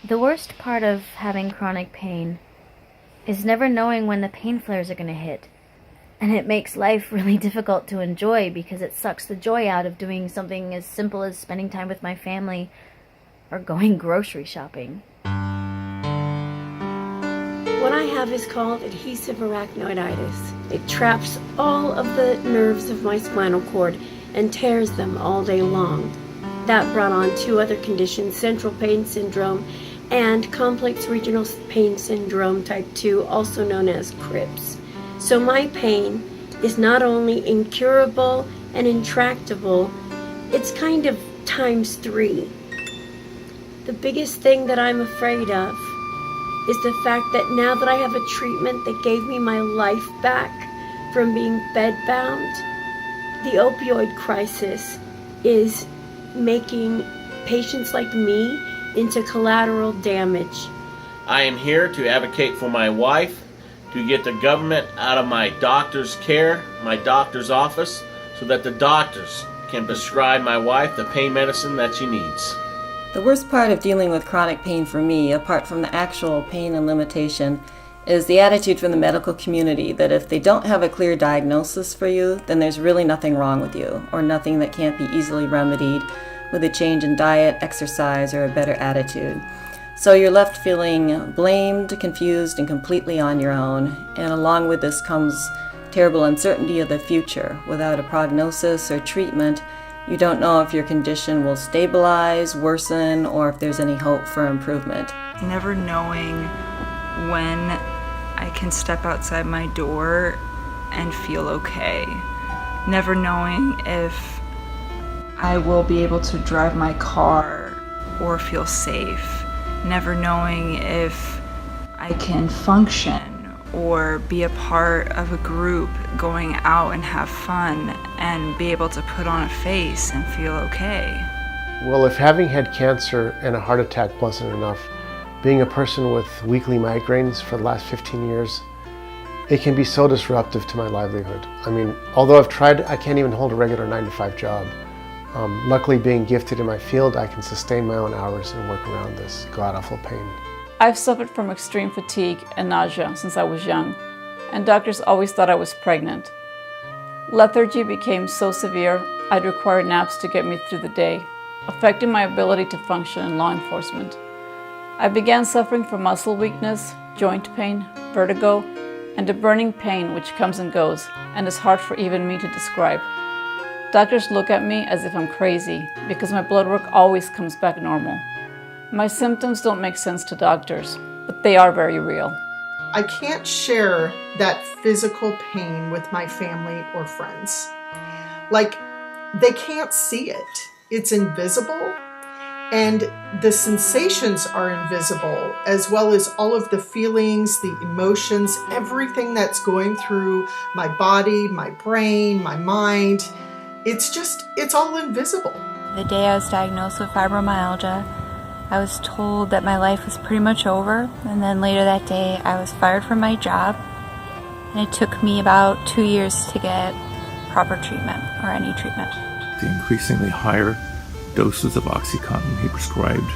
The worst part of having chronic pain is never knowing when the pain flares are going to hit. And it makes life really difficult to enjoy because it sucks the joy out of doing something as simple as spending time with my family or going grocery shopping. What I have is called adhesive arachnoiditis. It traps all of the nerves of my spinal cord and tears them all day long. That brought on two other conditions, central pain syndrome and complex regional pain syndrome type 2, also known as CRIPS. So my pain is not only incurable and intractable, it's kind of times 3. The biggest thing that I'm afraid of is the fact that now that I have a treatment that gave me my life back from being bedbound, the opioid crisis is making patients like me into collateral damage. I am here to advocate for my wife, to get the government out of my doctor's care, my doctor's office, so that the doctors can prescribe my wife the pain medicine that she needs. The worst part of dealing with chronic pain for me, apart from the actual pain and limitation, is the attitude from the medical community that if they don't have a clear diagnosis for you, then there's really nothing wrong with you, or nothing that can't be easily remedied with a change in diet, exercise, or a better attitude. So you're left feeling blamed, confused, and completely on your own. And along with this comes terrible uncertainty of the future. Without a prognosis or treatment, you don't know if your condition will stabilize, worsen, or if there's any hope for improvement. Never knowing when I can step outside my door and feel okay. Never knowing if I will be able to drive my car or feel safe. Never knowing if I can function or be a part of a group, going out and have fun and be able to put on a face and feel okay. Well, if having had cancer and a heart attack wasn't enough, being a person with weekly migraines for the last 15 years, it can be so disruptive to my livelihood. I mean, although I've tried, I can't even hold a regular 9-to-5 job. Luckily, being gifted in my field, I can sustain my own hours and work around this god-awful pain. I've suffered from extreme fatigue and nausea since I was young, and doctors always thought I was pregnant. Lethargy became so severe, I'd require naps to get me through the day, affecting my ability to function in law enforcement. I began suffering from muscle weakness, joint pain, vertigo, and a burning pain which comes and goes, and is hard for even me to describe. Doctors look at me as if I'm crazy because my blood work always comes back normal. My symptoms don't make sense to doctors, but they are very real. I can't share that physical pain with my family or friends. Like, they can't see it. It's invisible, and the sensations are invisible, as well as all of the feelings, the emotions, everything that's going through my body, my brain, my mind. It's all invisible. The day I was diagnosed with fibromyalgia, I was told that my life was pretty much over, and then later that day I was fired from my job, and it took me about 2 years to get proper treatment or any treatment. The increasingly higher doses of OxyContin he prescribed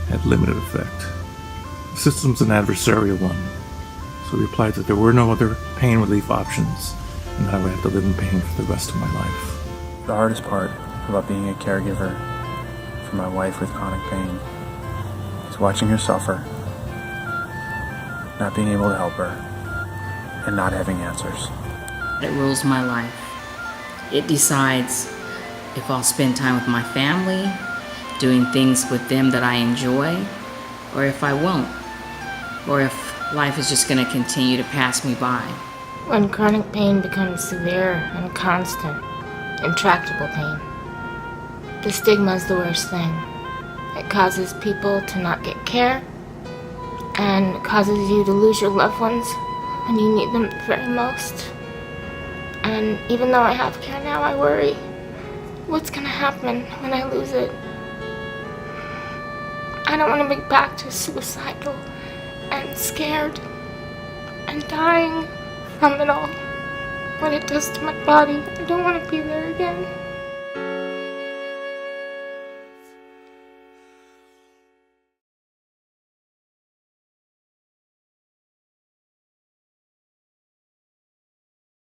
had limited effect. The system's an adversarial one, so he replied that there were no other pain relief options and that I would have to live in pain for the rest of my life. The hardest part about being a caregiver for my wife with chronic pain is watching her suffer, not being able to help her, and not having answers. It rules my life. It decides if I'll spend time with my family, doing things with them that I enjoy, or if I won't, or if life is just going to continue to pass me by. When chronic pain becomes severe and constant, intractable pain, the stigma is the worst thing. It causes people to not get care and causes you to lose your loved ones when you need them the very most. And even though I have care now, I worry what's gonna happen when I lose it. I don't want to be back to suicidal and scared and dying from it all. What it does to my body, I don't want to be there again.